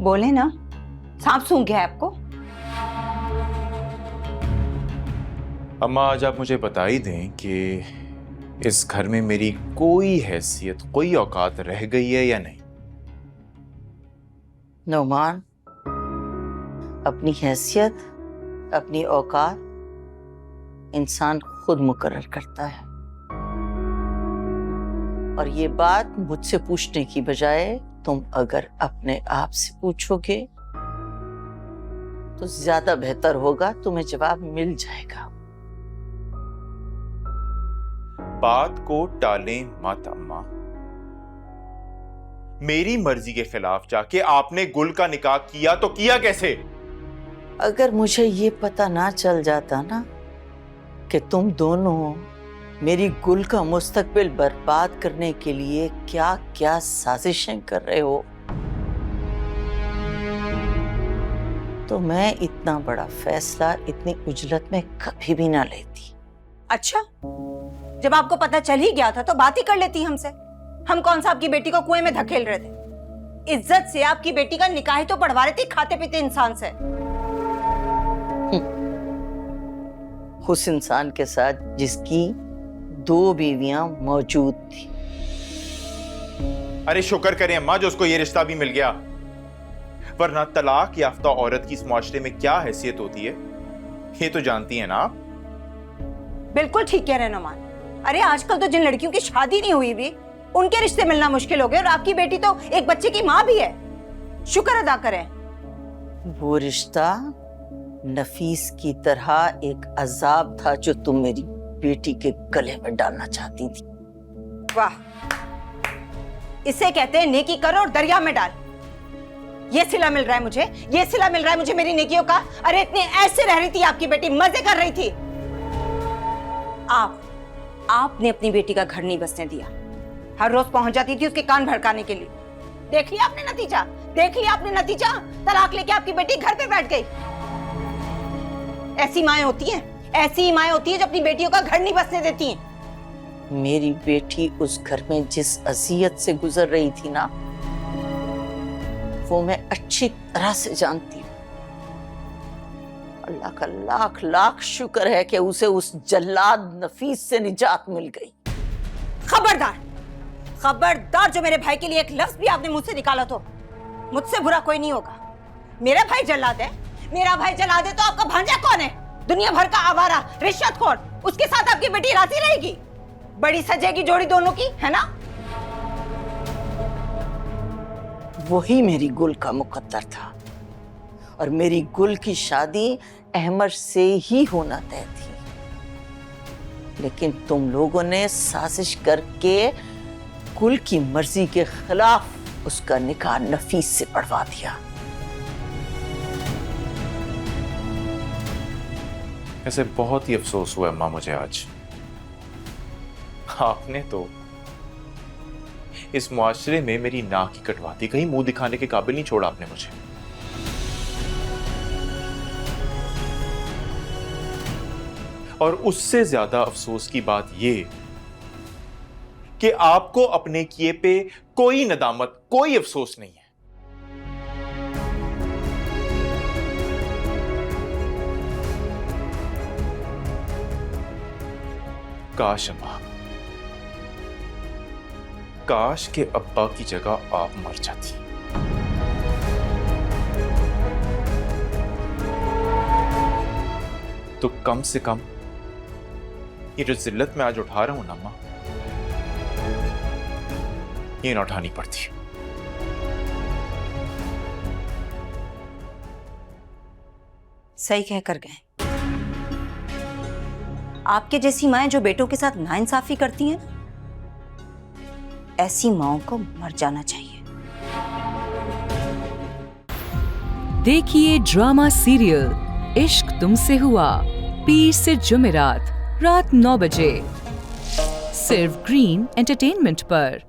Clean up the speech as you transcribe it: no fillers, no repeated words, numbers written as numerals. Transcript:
बोले ना, सांप सूंघ गया है आपको। अम्मा आज आप मुझे बता ही दें कि इस घर में मेरी कोई हैसियत, कोई औकात रह गई है या नहीं। नौमान, अपनी हैसियत, अपनी औकात इंसान खुद मुकर्रर करता है। और ये बात मुझसे पूछने की बजाय तुम अगर अपने आप से पूछोगे तो ज्यादा बेहतर होगा, तुम्हें जवाब मिल जाएगा। बात को टालें मत अम्मा। मेरी मर्जी के खिलाफ जाके आपने गुल का निकाह किया तो किया कैसे? अगर मुझे ये पता ना चल जाता ना कि तुम दोनों मेरी गुल का मुस्तकबिल बर्बाद करने के लिए क्या क्या साजिशें कर रहे हो, तो मैं इतना बड़ा फैसला इतनी उजलत में कभी भी ना लेती। अच्छा, जब आपको पता चल ही गया था तो बात ही कर लेती हमसे। हम कौन सा आपकी बेटी को कुएं में धकेल रहे थे? इज्जत से आपकी बेटी का निकाह तो पढ़वा रहे थे खाते पीते इंसान से। उस इंसान के साथ जिसकी 2 बीवियां मौजूद थी। अरे शुक्र करें अम्मा जो उसको ये रिश्ता भी मिल गया, वरना तलाक याफ्ता औरत की इस मुआशरे में क्या हैसियत होती है ये तो जानती है ना आप। बिल्कुल ठीक कह रहे हैं नौमान। अरे आजकल तो जिन लड़कियों की शादी नहीं हुई भी उनके रिश्ते मिलना मुश्किल हो गए, और आपकी बेटी तो एक बच्चे की माँ भी है। शुक्र अदा करें। वो रिश्ता नफीस की तरह एक अजाब था जो तुम मेरी बेटी के गले में डालना चाहती थी। वाह, इसे कहते हैं नेकी करो और दरिया में डाल। ये सिला मिल रहा है मुझे, ये सिला मिल रहा है मुझे मेरी नेकियों का। अरे इतने ऐसे रह रही थी आपकी बेटी, मजे कर रही थी। आपने अपनी बेटी का घर नहीं बसने दिया। हर रोज पहुंच जाती थी उसके कान भड़काने के लिए। देख लिया आपने नतीजा, देख लिया आपने नतीजा। तलाक लेके आपकी बेटी घर पे बैठ गई। ऐसी माएं होती हैं, ऐसी ही माएं होती हैं जो अपनी बेटियों का घर नहीं बसने देती हैं। मेरी बेटी उस घर में जिस अजियत से गुजर रही थी ना, वो मैं अच्छी तरह से जानती हूँ। अल्लाह का लाख लाख शुक्र है कि उसे उस जल्लाद नफीस से निजात मिल गई। खबरदार, खबरदार, जो मेरे भाई के लिए एक लफ्ज भी आपने मुझसे निकाला तो मुझसे बुरा कोई नहीं होगा। मेरा भाई जल्लाद है, मेरा भाई जल्लाद है तो आपका भांजा कौन है? दुनिया भर का आवारा, रिश्वतखोर। उसके साथ आपकी बेटी राजी रहेगी? बड़ी सजेगी जोड़ी दोनों की, है ना? वही मेरी गुल का मुकद्दर था, और मेरी गुल की शादी अहमद से ही होना तय थी। लेकिन तुम लोगों ने साजिश करके गुल की मर्जी के खिलाफ उसका निकाह नफीस से पढ़वा दिया। ऐसे बहुत ही अफसोस हुआ अम्मा मुझे आज। आपने तो इस मुआशरे में मेरी नाक की कटवाती, कहीं मुंह दिखाने के काबिल नहीं छोड़ा आपने मुझे। और उससे ज्यादा अफसोस की बात यह कि आपको अपने किए पे कोई नदामत, कोई अफसोस नहीं है। काश अम्मा, काश के अब्बा की जगह आप मर जाती। तो कम से कम ये जो जिल्लत मैं आज उठा रहा हूं ना अम्मा, ये ना उठानी पड़ती। सही कह कर गए। आपके जैसी माएं जो बेटों के साथ नाइंसाफी करती हैं, ऐसी माओं को मर जाना चाहिए। देखिए ड्रामा सीरियल इश्क तुमसे हुआ, पीर से जुमेरात रात 9 बजे, सिर्फ ग्रीन एंटरटेनमेंट पर।